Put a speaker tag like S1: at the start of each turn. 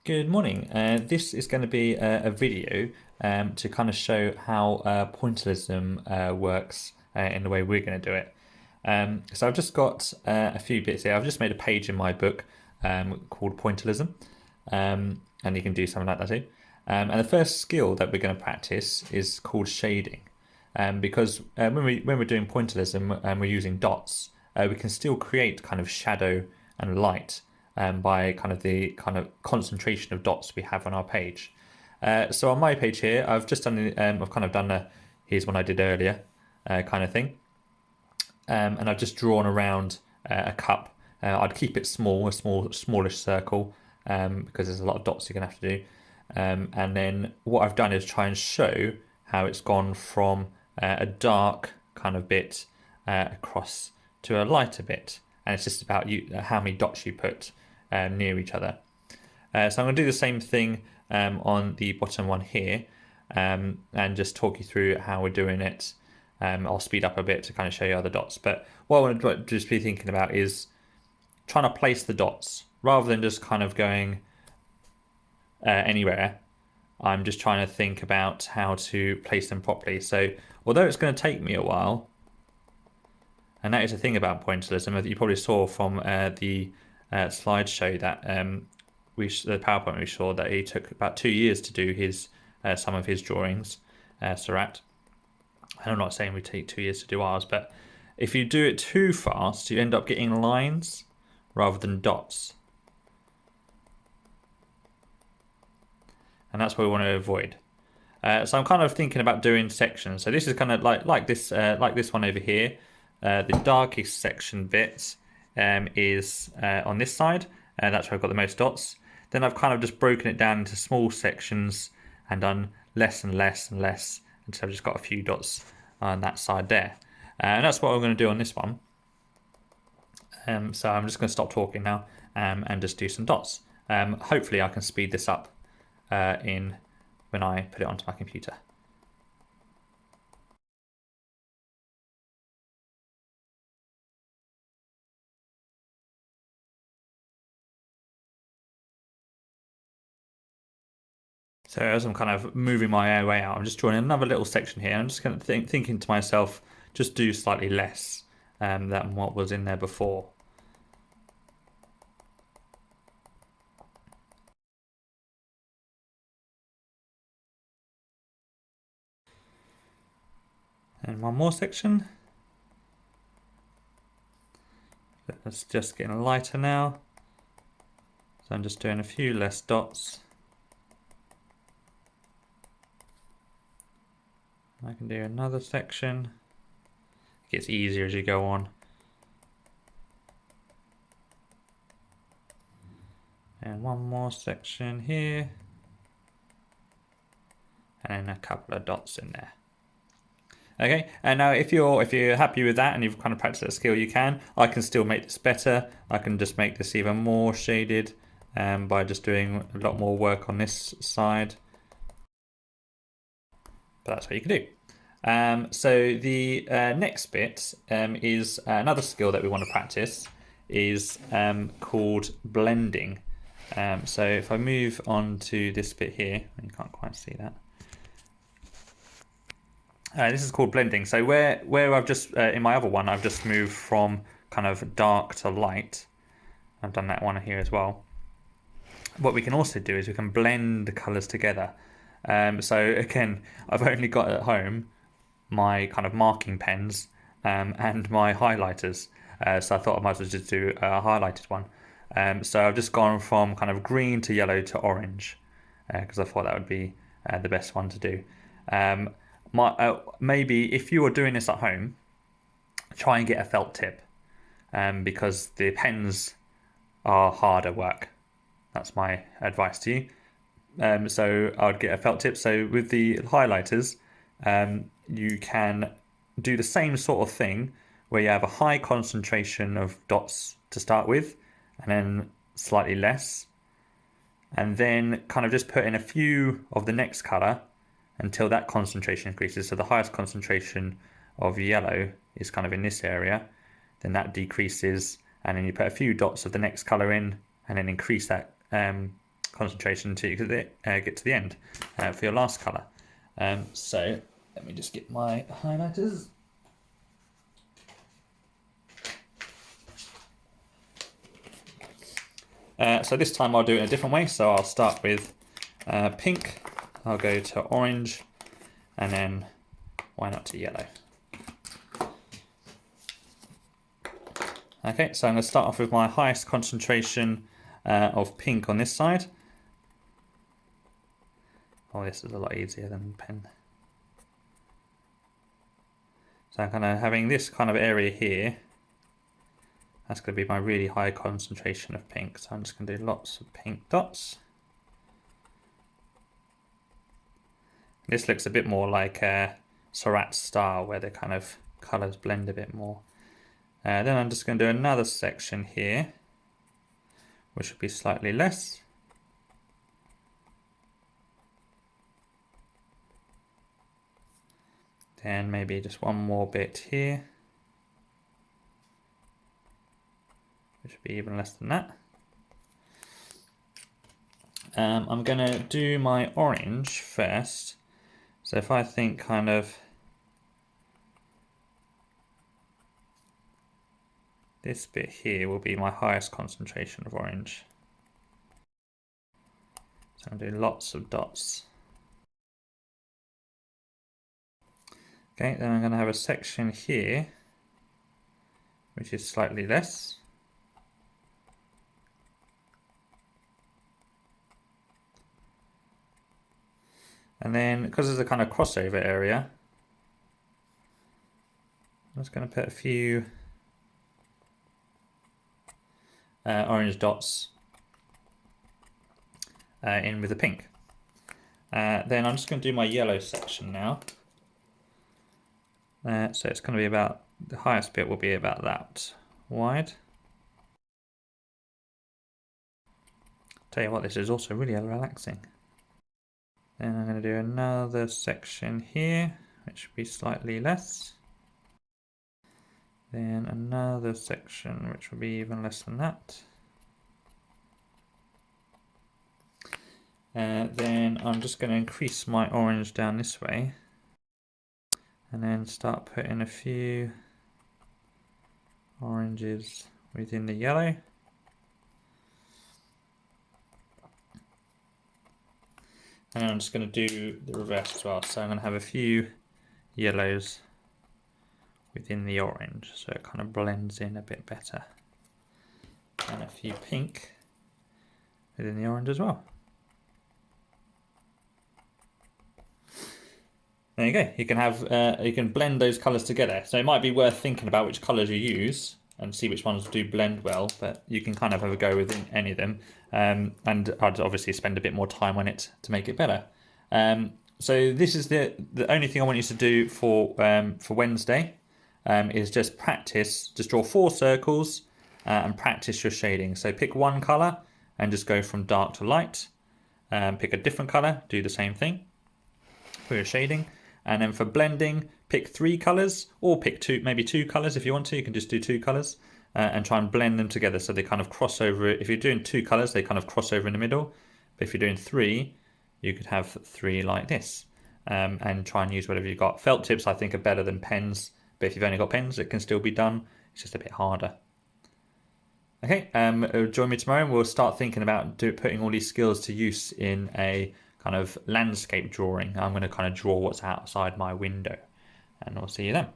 S1: Good morning. This is going to be a video to kind of show how pointillism works in the way we're going to do it. So I've just got a few bits here. I've just made a page in my book called Pointillism, and you can do something like that too. And the first skill that we're going to practice is called shading, because when we're doing pointillism and we're using dots, we can still create kind of shadow and light by kind of the kind of concentration of dots we have on our page. So on my page here, I've just done I've kind of done a here's one I did earlier kind of thing, and I've just drawn around a cup. I'd keep it small, smallish circle, because there's a lot of dots you're gonna have to do. And then what I've done is try and show how it's gone from a dark kind of bit across to a lighter bit, and it's just about how many dots you put near each other. So I'm going to do the same thing on the bottom one here, and just talk you through how we're doing it. I'll speed up a bit to kind of show you other dots, but what I want to just be thinking about is trying to place the dots rather than just kind of going anywhere. I'm just trying to think about how to place them properly. So although it's going to take me a while, and that is the thing about pointillism that you probably saw from the slideshow that the PowerPoint we saw, that he took about 2 years to do his some of his drawings, Surat. And I'm not saying we take 2 years to do ours, but if you do it too fast, you end up getting lines rather than dots. And that's what we want to avoid. So I'm kind of thinking about doing sections. So this is kind of like this one over here. The darkest section bit is on this side, and that's where I've got the most dots. Then I've kind of just broken it down into small sections and done less and less and less until I've just got a few dots on that side there. And that's what I'm going to do on this one. So I'm just going to stop talking now and just do some dots. Hopefully I can speed this up in when I put it onto my computer. So as I'm kind of moving my way out, I'm just drawing another little section here. I'm just kind of thinking to myself, just do slightly less than what was in there before. And one more section. It's just getting lighter now. So I'm just doing a few less dots. I can do another section. It gets easier as you go on. And one more section here. And a couple of dots in there. Okay, and now if you're happy with that and you've kind of practiced that skill, you can. I can still make this better. I can just make this even more shaded by just doing a lot more work on this side. But that's what you can do. So the next bit is another skill that we want to practice is called blending. So if I move on to this bit here, you can't quite see that. This is called blending. So where I've just, in my other one, I've just moved from kind of dark to light. I've done that one here as well. What we can also do is we can blend the colours together. So again, I've only got at home my kind of marking pens and my highlighters. So I thought I might as well just do a highlighted one. So I've just gone from kind of green to yellow to orange because I thought that would be the best one to do. Maybe if you are doing this at home, try and get a felt tip because the pens are harder work. That's my advice to you. So I'd get a felt tip. So with the highlighters, you can do the same sort of thing where you have a high concentration of dots to start with and then slightly less, and then kind of just put in a few of the next color until that concentration increases. So the highest concentration of yellow is kind of in this area, then that decreases, and then you put a few dots of the next color in and then increase that concentration until you get to the end for your last colour. So let me just get my highlighters. So this time I'll do it in a different way. So I'll start with pink, I'll go to orange, and then why not to yellow. Okay, so I'm going to start off with my highest concentration of pink on this side. Oh, this is a lot easier than pen. So I'm kind of having this kind of area here. That's going to be my really high concentration of pink. So I'm just going to do lots of pink dots. This looks a bit more like a Seurat star, where the kind of colours blend a bit more. Then I'm just going to do another section here, which will be slightly less. Then maybe just one more bit here, which will be even less than that. I'm going to do my orange first. So if I think kind of this bit here will be my highest concentration of orange. So I'm going to do lots of dots. Okay, then I'm going to have a section here, which is slightly less. And then, because there's a kind of crossover area, I'm just going to put a few orange dots in with the pink. Then I'm just going to do my yellow section now. So it's going to be about, the highest bit will be about that wide. Tell you what, this is also really relaxing. Then I'm going to do another section here, which will be slightly less. Then another section, which will be even less than that. Then I'm just going to increase my orange down this way. And then start putting a few oranges within the yellow. And I'm just going to do the reverse as well. So I'm going to have a few yellows within the orange, so it kind of blends in a bit better. And a few pink within the orange as well. There you go. You can have you can blend those colours together. So it might be worth thinking about which colours you use and see which ones do blend well. But you can kind of have a go with any of them. And I'd obviously spend a bit more time on it to make it better. So this is the only thing I want you to do for Wednesday. Is just practice. Just draw 4 circles and practice your shading. So pick one colour and just go from dark to light. Pick a different colour. Do the same thing for your shading. And then for blending, pick 3 colours or pick 2, maybe 2 colours if you want to. You can just do 2 colours and try and blend them together so they kind of cross over. If you're doing 2 colours, they kind of cross over in the middle. But if you're doing 3, you could have 3 like this and try and use whatever you've got. Felt tips, I think, are better than pens. But if you've only got pens, it can still be done. It's just a bit harder. Okay, join me tomorrow and we'll start thinking about putting all these skills to use in a kind of landscape drawing. I'm going to kind of draw what's outside my window, and I'll see you then.